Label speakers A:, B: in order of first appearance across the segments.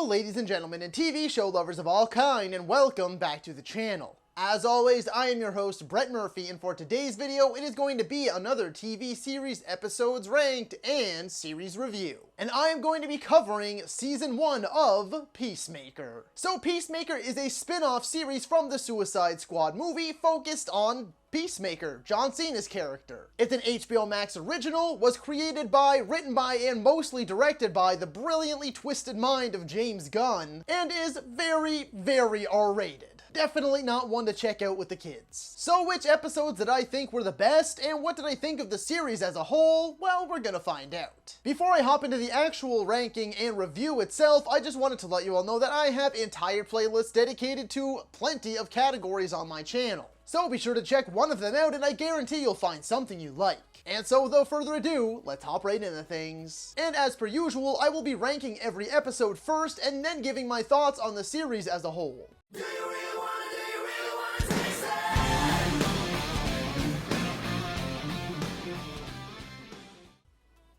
A: Hello ladies and gentlemen and TV show lovers of all kind, and welcome back to the channel. As always, I am your host Brett Murphy, and for today's video it is going to be another TV series episodes ranked and series review. And I am going to be covering season 1 of Peacemaker. So Peacemaker is a spin-off series from the Suicide Squad movie focused on Peacemaker, John Cena's character. It's an HBO Max original, was created by, written by, and mostly directed by the brilliantly twisted mind of James Gunn, and is very, very R-rated. Definitely not one to check out with the kids. So which episodes did I think were the best, and what did I think of the series as a whole? Well, we're gonna find out. Before I hop into the actual ranking and review itself, I just wanted to let you all know that I have entire playlists dedicated to plenty of categories on my channel. So be sure to check one of them out, and I guarantee you'll find something you like. And so without further ado, let's hop right into things. And as per usual, I will be ranking every episode first, and then giving my thoughts on the series as a whole.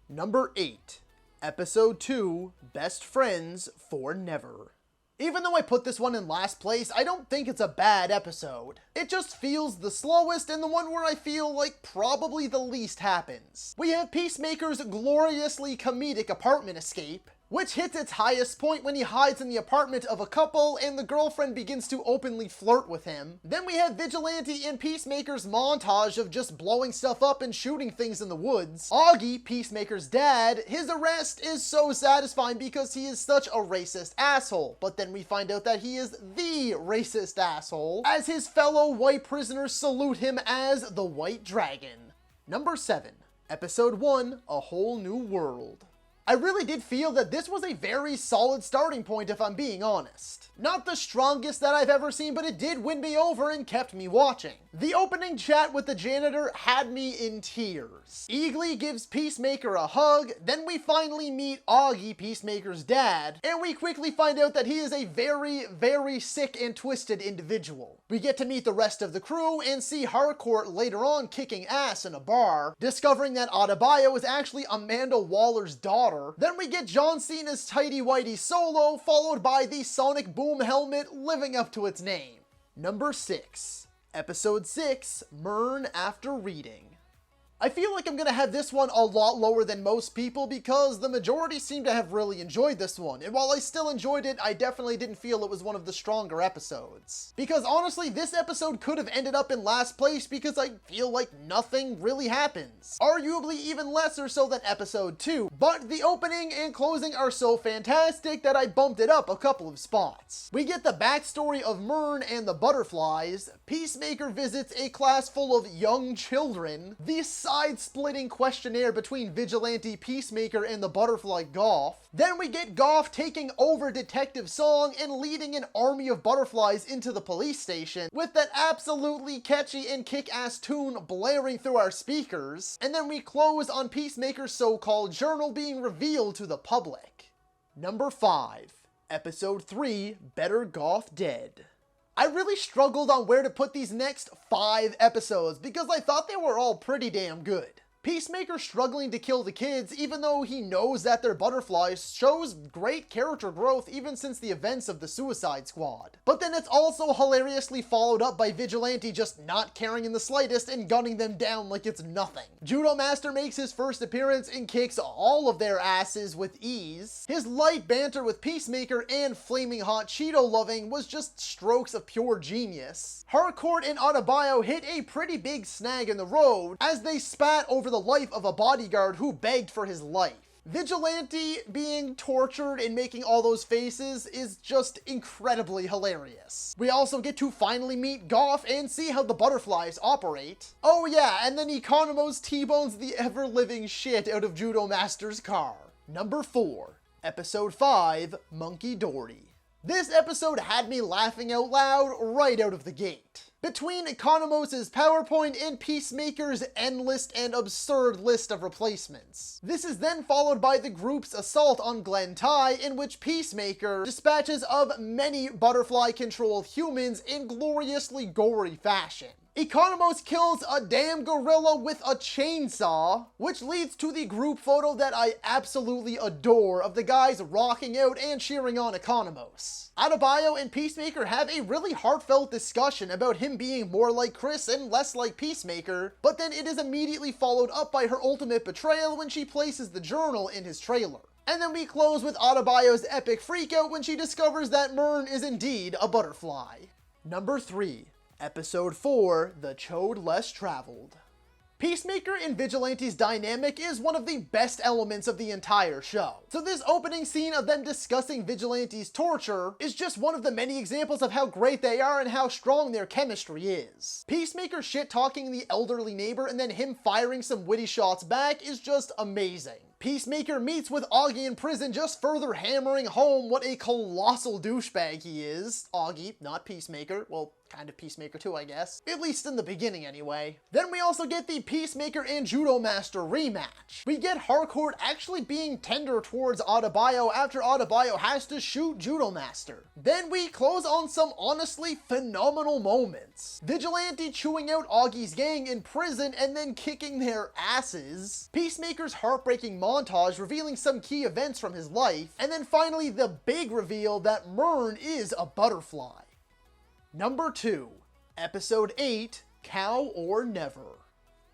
A: Number 8, Episode 2, Best Friends for Never. Even though I put this one in last place, I don't think it's a bad episode. It just feels the slowest and the one where I feel like probably the least happens. We have Peacemaker's gloriously comedic apartment escape, which hits its highest point when he hides in the apartment of a couple and the girlfriend begins to openly flirt with him. Then we have Vigilante and Peacemaker's montage of just blowing stuff up and shooting things in the woods. Augie, Peacemaker's dad, his arrest is so satisfying because he is such a racist asshole. But then we find out that he is the racist asshole, as his fellow white prisoners salute him as the White Dragon. Number 7, Episode 1, A Whole New World. I really did feel that this was a very solid starting point, if I'm being honest. Not the strongest that I've ever seen, but it did win me over and kept me watching. The opening chat with the janitor had me in tears. Eagly gives Peacemaker a hug, then we finally meet Augie, Peacemaker's dad, and we quickly find out that he is a very, very sick and twisted individual. We get to meet the rest of the crew and see Harcourt later on kicking ass in a bar, discovering that Adebayo is actually Amanda Waller's daughter. Then we get John Cena's Tighty Whitey solo, followed by the Sonic Boom helmet living up to its name. Number 6, Episode 6, Myrn After Reading. I feel like I'm gonna have this one a lot lower than most people because the majority seem to have really enjoyed this one, and while I still enjoyed it, I definitely didn't feel it was one of the stronger episodes. Because honestly, this episode could have ended up in last place because I feel like nothing really happens. Arguably even lesser so than episode 2, but the opening and closing are so fantastic that I bumped it up a couple of spots. We get the backstory of Myrn and the butterflies, Peacemaker visits a class full of young children, the side-splitting questionnaire between Vigilante, Peacemaker, and the butterfly Goff. Then we get Goff taking over Detective Song and leading an army of butterflies into the police station with that absolutely catchy and kick-ass tune blaring through our speakers. And then we close on Peacemaker's so-called journal being revealed to the public. Number 5, Episode 3, Better Goff Dead. I really struggled on where to put these next 5 episodes because I thought they were all pretty damn good. Peacemaker struggling to kill the kids even though he knows that they're butterflies shows great character growth even since the events of the Suicide Squad. But then it's also hilariously followed up by Vigilante just not caring in the slightest and gunning them down like it's nothing. Judo Master makes his first appearance and kicks all of their asses with ease. His light banter with Peacemaker and flaming hot Cheeto loving was just strokes of pure genius. Harcourt and Adebayo hit a pretty big snag in the road as they spat over the life of a bodyguard who begged for his life. Vigilante being tortured and making all those faces is just incredibly hilarious. We also get to finally meet Goff and see how the butterflies operate. Oh yeah, and then Economos T-bones the ever-living shit out of Judo Master's car. Number 4, Episode 5, Monkey Dory. This episode had me laughing out loud right out of the gate. Between Economos' PowerPoint and Peacemaker's endless and absurd list of replacements. This is then followed by the group's assault on Glen Ty, in which Peacemaker dispatches of many butterfly-controlled humans in gloriously gory fashion. Economos kills a damn gorilla with a chainsaw, which leads to the group photo that I absolutely adore of the guys rocking out and cheering on Economos. Adebayo and Peacemaker have a really heartfelt discussion about him being more like Chris and less like Peacemaker, but then it is immediately followed up by her ultimate betrayal when she places the journal in his trailer. And then we close with Adebayo's epic freakout when she discovers that Myrn is indeed a butterfly. Number 3. Episode 4, The Chode Less Traveled. Peacemaker and Vigilante's dynamic is one of the best elements of the entire show. So this opening scene of them discussing Vigilante's torture is just one of the many examples of how great they are and how strong their chemistry is. Peacemaker shit-talking the elderly neighbor and then him firing some witty shots back is just amazing. Peacemaker meets with Augie in prison, just further hammering home what a colossal douchebag he is. Augie, not Peacemaker. Well, kind of Peacemaker too, I guess. At least in the beginning, anyway. Then we also get the Peacemaker and Judo Master rematch. We get Harcourt actually being tender towards Adebayo after Adebayo has to shoot Judo Master. Then we close on some honestly phenomenal moments. Vigilante chewing out Augie's gang in prison and then kicking their asses. Peacemaker's heartbreaking montage revealing some key events from his life. And then finally the big reveal that Myrn is a butterfly. Number 2, Episode 8, Cow or Never.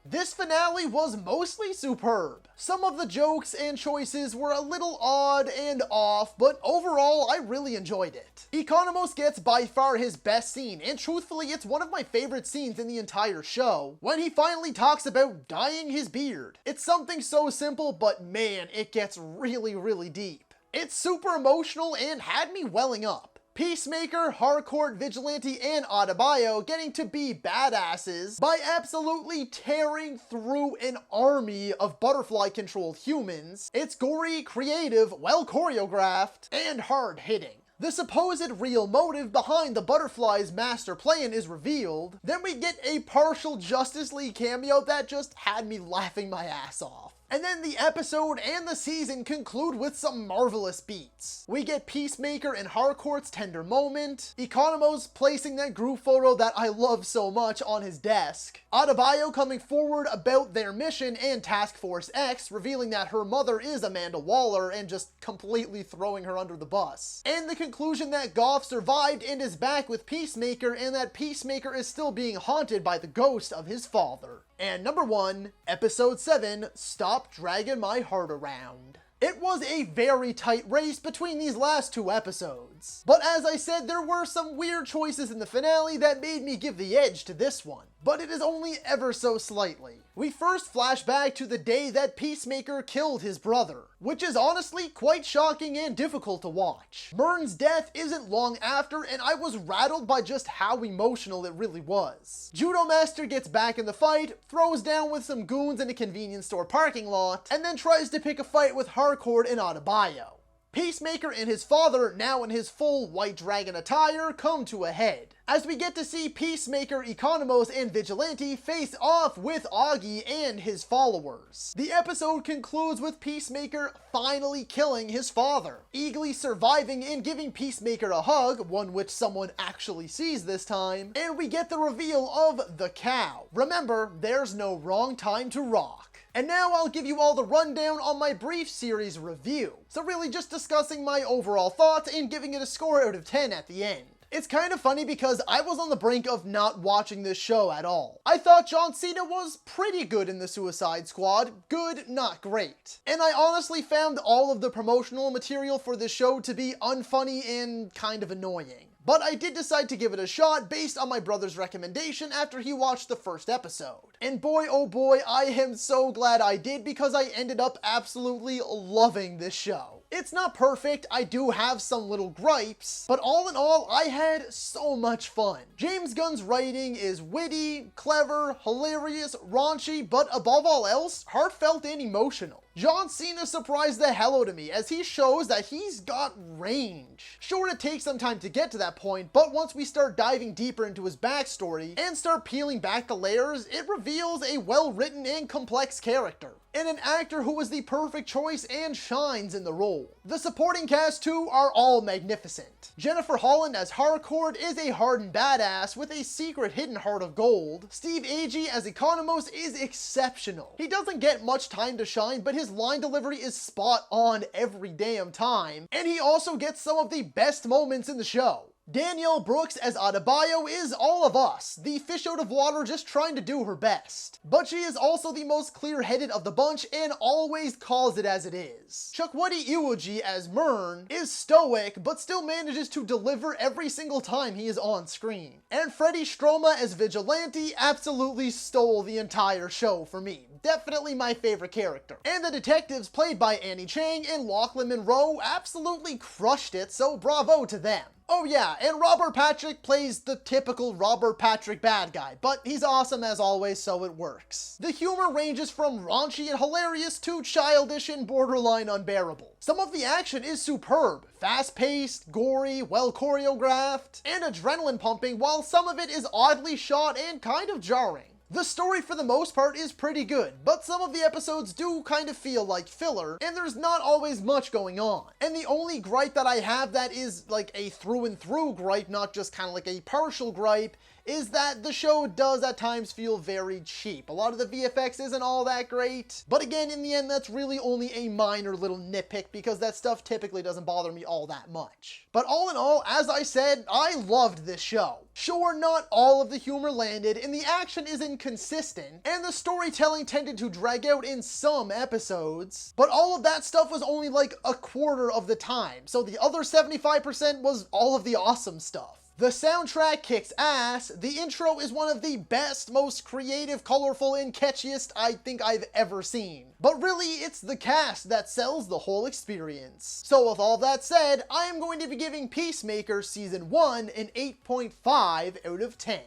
A: This finale was mostly superb. Some of the jokes and choices were a little odd and off, but overall I really enjoyed it. Economos gets by far his best scene, and truthfully it's one of my favorite scenes in the entire show, when he finally talks about dyeing his beard. It's something so simple, but man, it gets really deep. It's super emotional and had me welling up. Peacemaker, Harcourt, Vigilante, and Adebayo getting to be badasses by absolutely tearing through an army of butterfly-controlled humans. It's gory, creative, well choreographed, and hard-hitting. The supposed real motive behind the Butterfly's master plan is revealed. Then we get a partial Justice League cameo that just had me laughing my ass off. And then the episode and the season conclude with some marvelous beats. We get Peacemaker and Harcourt's tender moment, Economos placing that group photo that I love so much on his desk, Adebayo coming forward about their mission, and Task Force X revealing that her mother is Amanda Waller and just completely throwing her under the bus. And the conclusion that Goff survived and is back with Peacemaker, and that Peacemaker is still being haunted by the ghost of his father. And number 1, Episode 7, Stop Draggin' My Heart Around. It was a very tight race between these last 2 episodes. But as I said, there were some weird choices in the finale that made me give the edge to this one. But it is only ever so slightly. We first flash back to the day that Peacemaker killed his brother, which is honestly quite shocking and difficult to watch. Myrn's death isn't long after, and I was rattled by just how emotional it really was. Judo Master gets back in the fight, throws down with some goons in a convenience store parking lot, and then tries to pick a fight with Harcourt and Adebayo. Peacemaker and his father, now in his full White Dragon attire, come to a head, as we get to see Peacemaker, Economos, and Vigilante face off with Augie and his followers. The episode concludes with Peacemaker finally killing his father, eagerly surviving and giving Peacemaker a hug, one which someone actually sees this time, and we get the reveal of the cow. Remember, there's no wrong time to rock. And now I'll give you all the rundown on my brief series review. So really just discussing my overall thoughts and giving it a score out of 10 at the end. It's kind of funny because I was on the brink of not watching this show at all. I thought John Cena was pretty good in the Suicide Squad. Good, not great. And I honestly found all of the promotional material for this show to be unfunny and kind of annoying. But I did decide to give it a shot based on my brother's recommendation after he watched the first episode. And boy oh boy, I am so glad I did, because I ended up absolutely loving this show. It's not perfect, I do have some little gripes, but all in all, I had so much fun. James Gunn's writing is witty, clever, hilarious, raunchy, but above all else, heartfelt and emotional. John Cena surprised the hell out of me, as he shows that he's got range. Sure, it takes some time to get to that point, but once we start diving deeper into his backstory and start peeling back the layers, it reveals a well-written and complex character. and an actor who was the perfect choice and shines in the role. The supporting cast too are all magnificent. Jennifer Holland as Harcourt is a hardened badass with a secret hidden heart of gold. Steve Agee as Economos is exceptional. He doesn't get much time to shine, but his line delivery is spot on every damn time, and he also gets some of the best moments in the show. Danielle Brooks as Adebayo is all of us, the fish out of water just trying to do her best. But she is also the most clear-headed of the bunch and always calls it as it is. Chukwudi Iwoji as Myrn is stoic, but still manages to deliver every single time he is on screen. And Freddie Stroma as Vigilante absolutely stole the entire show for me. Definitely my favorite character. And the detectives played by Annie Chang and Lachlan Monroe absolutely crushed it, so bravo to them. Oh yeah, and Robert Patrick plays the typical Robert Patrick bad guy, but he's awesome as always, so it works. The humor ranges from raunchy and hilarious to childish and borderline unbearable. Some of the action is superb, fast-paced, gory, well choreographed, and adrenaline pumping, while some of it is oddly shot and kind of jarring. The story for the most part is pretty good, but some of the episodes do kind of feel like filler, and there's not always much going on. And the only gripe that I have that is like a through and through gripe, not just kind of like a partial gripe, is that the show does at times feel very cheap. A lot of the VFX isn't all that great, but again, in the end, that's really only a minor little nitpick because that stuff typically doesn't bother me all that much. But all in all, as I said, I loved this show. Sure, not all of the humor landed, and the action is inconsistent, and the storytelling tended to drag out in some episodes, but all of that stuff was only like a quarter of the time, so the other 75% was all of the awesome stuff. The soundtrack kicks ass, the intro is one of the best, most creative, colorful, and catchiest I think I've ever seen. But really, it's the cast that sells the whole experience. So with all that said, I am going to be giving Peacemaker Season 1 an 8.5 out of 10.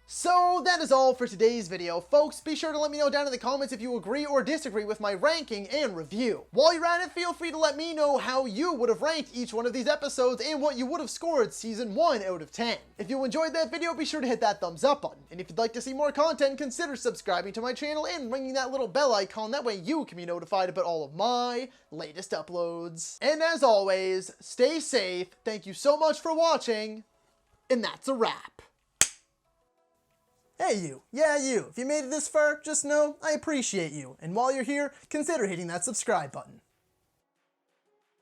A: So that is all for today's video, folks. Be sure to let me know down in the comments if you agree or disagree with my ranking and review. While you're at it, feel free to let me know how you would have ranked each one of these episodes and what you would have scored Season 1 out of 10. If you enjoyed that video, be sure to hit that thumbs up button. And if you'd like to see more content, consider subscribing to my channel and ringing that little bell icon. That way you can be notified about all of my latest uploads. And as always, stay safe. Thank you so much for watching. And that's a wrap. Hey you, yeah you, if you made it this far, just know I appreciate you, and while you're here, consider hitting that subscribe button.